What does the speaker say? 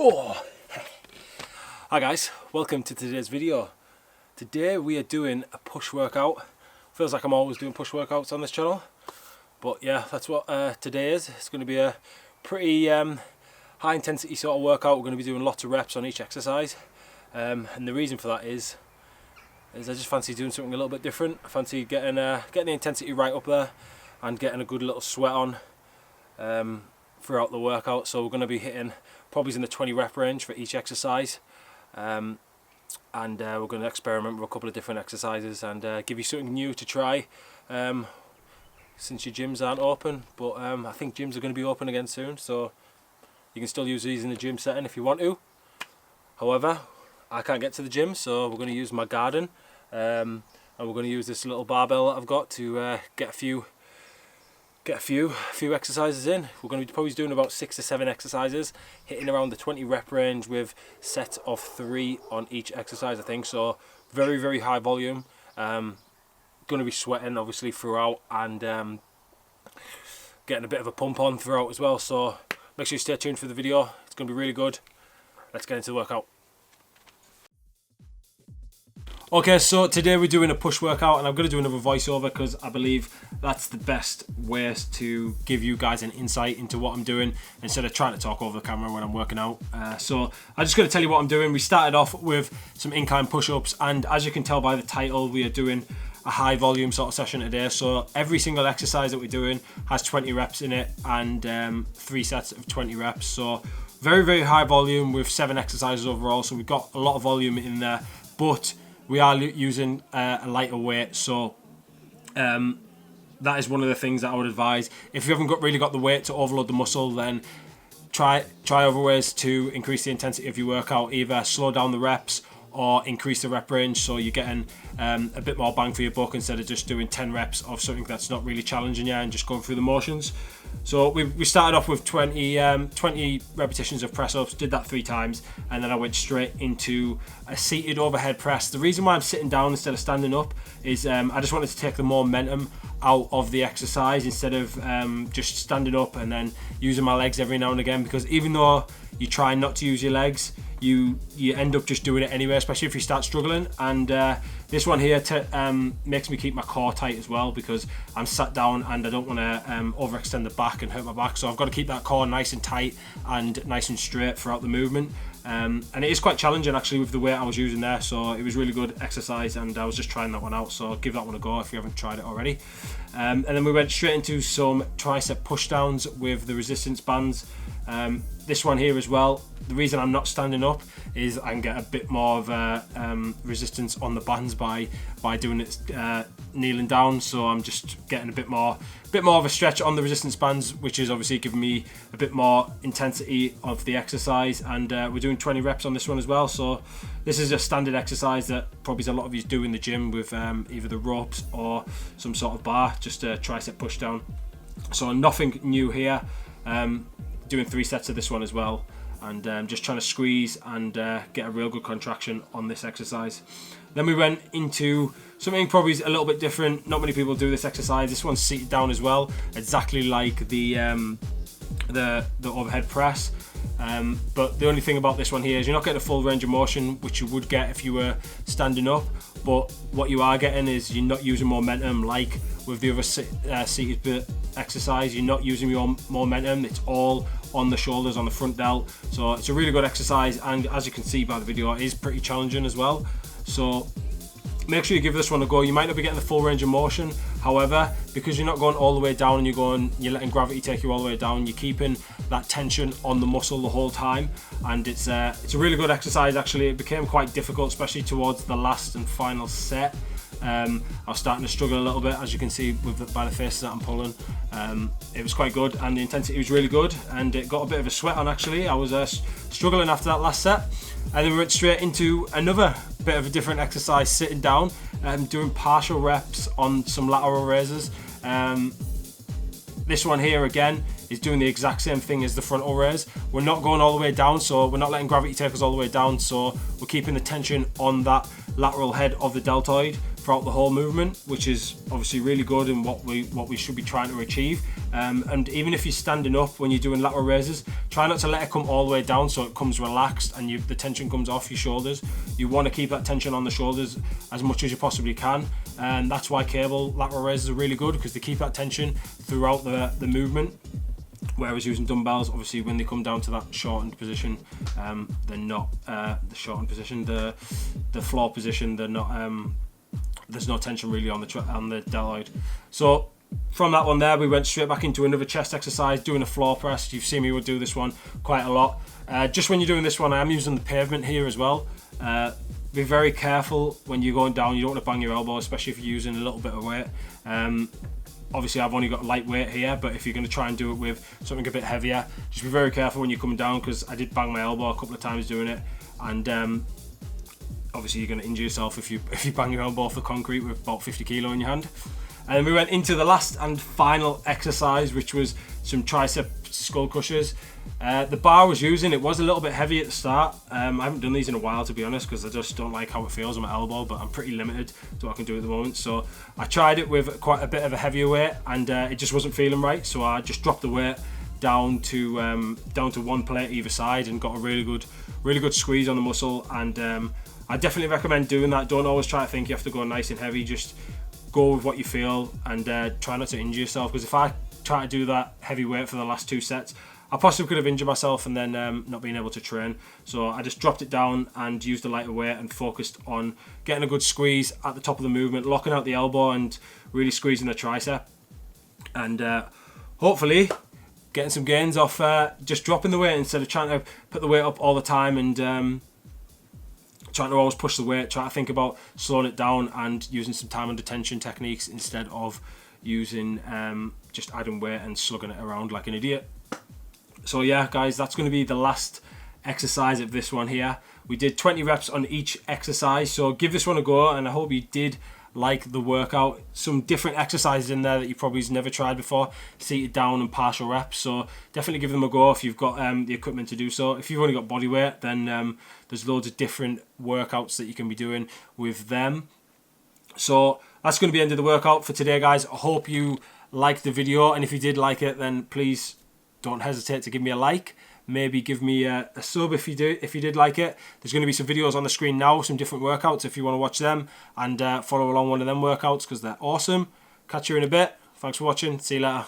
Oh. Hi guys, welcome to today's video. Today we are doing a push workout. Feels like I'm always doing push workouts on this channel, but yeah, that's what today is. It's going to be a pretty high intensity sort of workout. We're going to be doing lots of reps on each exercise, and the reason for that is I just fancy doing something a little bit different. I fancy getting the intensity right up there and getting a good little sweat on throughout the workout. So we're going to be hitting probably in the 20 rep range for each exercise, and we're going to experiment with a couple of different exercises and give you something new to try since your gyms aren't open. But I think gyms are going to be open again soon, so you can still use these in the gym setting if you want to. However, I can't get to the gym, so we're going to use my garden, and we're going to use this little barbell that I've got to get a few exercises in. We're going to be probably doing about 6 to 7 exercises, hitting around the 20 rep range with sets of 3 on each exercise, I think. So very, very high volume. Going to be sweating obviously throughout, and getting a bit of a pump on throughout as well. So make sure you stay tuned for the video. It's going to be really good. Let's get into the workout. Okay, so today we're doing a push workout, and I'm going to do another voiceover because I believe that's the best way to give you guys an insight into what I'm doing instead of trying to talk over the camera when I'm working out. So I'm just going to tell you what I'm doing. We started off with some incline push-ups, and as you can tell by the title, we are doing a high volume sort of session today. So every single exercise that we're doing has 20 reps in it, and 3 sets of 20 reps. So very, very high volume with 7 exercises overall. So we've got a lot of volume in there, but we are using a lighter weight, so that is one of the things that I would advise. If you haven't really got the weight to overload the muscle, then try other ways to increase the intensity of your workout. Either slow down the reps or increase the rep range, so you're getting a bit more bang for your buck instead of just doing 10 reps of something that's not really challenging you and just going through the motions. So we started off with 20 repetitions of press-ups, did that 3 times, and then I went straight into a seated overhead press. The reason why I'm sitting down instead of standing up is I just wanted to take the momentum out of the exercise instead of just standing up and then using my legs every now and again, because even though you try not to use your legs, you end up just doing it anyway, especially if you start struggling. And this one here makes me keep my core tight as well, because I'm sat down and I don't want to overextend the back and hurt my back, so I've got to keep that core nice and tight and nice and straight throughout the movement. And it is quite challenging actually with the weight I was using there, so it was really good exercise, and I was just trying that one out, so give that one a go if you haven't tried it already. And then we went straight into some tricep push downs with the resistance bands. This one here as well, the reason I'm not standing up is I can get a bit more of resistance on the bands by doing it kneeling down. So I'm just getting a bit more of a stretch on the resistance bands, which is obviously giving me a bit more intensity of the exercise. And we're doing 20 reps on this one as well. So this is a standard exercise that probably a lot of you do in the gym with either the ropes or some sort of bar, just a tricep push down. So nothing new here. Doing 3 sets of this one as well, and just trying to squeeze and get a real good contraction on this exercise. Then we went into something probably a little bit different. Not many people do this exercise. This one's seated down as well, exactly like the overhead press. But the only thing about this one here is you're not getting a full range of motion, which you would get if you were standing up. But what you are getting is you're not using momentum like with the other seated exercise. You're not using your momentum. It's all on the shoulders, on the front delt. So it's a really good exercise, and as you can see by the video, it is pretty challenging as well. So make sure you give this one a go. You might not be getting the full range of motion, however, because you're not going all the way down and you're letting gravity take you all the way down, you're keeping that tension on the muscle the whole time, and it's a really good exercise actually. It became quite difficult, especially towards the last and final set. I was starting to struggle a little bit, as you can see by the faces that I'm pulling. It was quite good, and the intensity was really good, and it got a bit of a sweat on actually. I was struggling after that last set, and then we went straight into another bit of a different exercise, sitting down, doing partial reps on some lateral raises. This one here again is doing the exact same thing as the frontal raise. We're not going all the way down, so we're not letting gravity take us all the way down, so we're keeping the tension on that lateral head of the deltoid throughout the whole movement, which is obviously really good and what we should be trying to achieve. And even if you're standing up when you're doing lateral raises, try not to let it come all the way down so it comes relaxed and the tension comes off your shoulders. You want to keep that tension on the shoulders as much as you possibly can, and that's why cable lateral raises are really good, because they keep that tension throughout the movement. Whereas using dumbbells, obviously when they come down to that shortened position, they're not the shortened position, the floor position, they're not, there's no tension really on the deltoid. So from that one there, we went straight back into another chest exercise, doing a floor press. You've seen me do this one quite a lot. Just when you're doing this one, I am using the pavement here as well. Be very careful when you're going down. You don't want to bang your elbow, especially if you're using a little bit of weight. Obviously I've only got light weight here, but if you're going to try and do it with something a bit heavier, just be very careful when you're coming down, because I did bang my elbow a couple of times doing it, and obviously you're going to injure yourself if you bang your elbow off the concrete with about 50 kilo in your hand. And then we went into the last and final exercise, which was some tricep skull crushers. The bar I was using, it was a little bit heavy at the start. I haven't done these in a while, to be honest, because I just don't like how it feels on my elbow, but I'm pretty limited to what I can do at the moment. So I tried it with quite a bit of a heavier weight, and it just wasn't feeling right. So I just dropped the weight down to one plate either side and got a really good squeeze on the muscle. And I definitely recommend doing that. Don't always try to think you have to go nice and heavy. Just go with what you feel, and try not to injure yourself, because if I try to do that heavy weight for the last 2 sets, I possibly could have injured myself and then not being able to train. So I just dropped it down and used the lighter weight and focused on getting a good squeeze at the top of the movement, locking out the elbow and really squeezing the tricep, and hopefully getting some gains off just dropping the weight instead of trying to put the weight up all the time and trying to always push the weight. Try to think about slowing it down and using some time under tension techniques instead of using just adding weight and slugging it around like an idiot. So yeah, guys, that's going to be the last exercise of this one here. We did 20 reps on each exercise, so give this one a go, and I hope you did like the workout. Some different exercises in there that you probably never tried before, seated down and partial reps, so definitely give them a go if you've got the equipment to do so. If you've only got body weight, then there's loads of different workouts that you can be doing with them. So that's going to be the end of the workout for today, guys. I hope you liked the video, and if you did like it, then please don't hesitate to give me a like. Maybe give me a sub if you did like it. There's going to be some videos on the screen now, some different workouts if you want to watch them, and follow along one of them workouts because they're awesome. Catch you in a bit. Thanks for watching. See you later.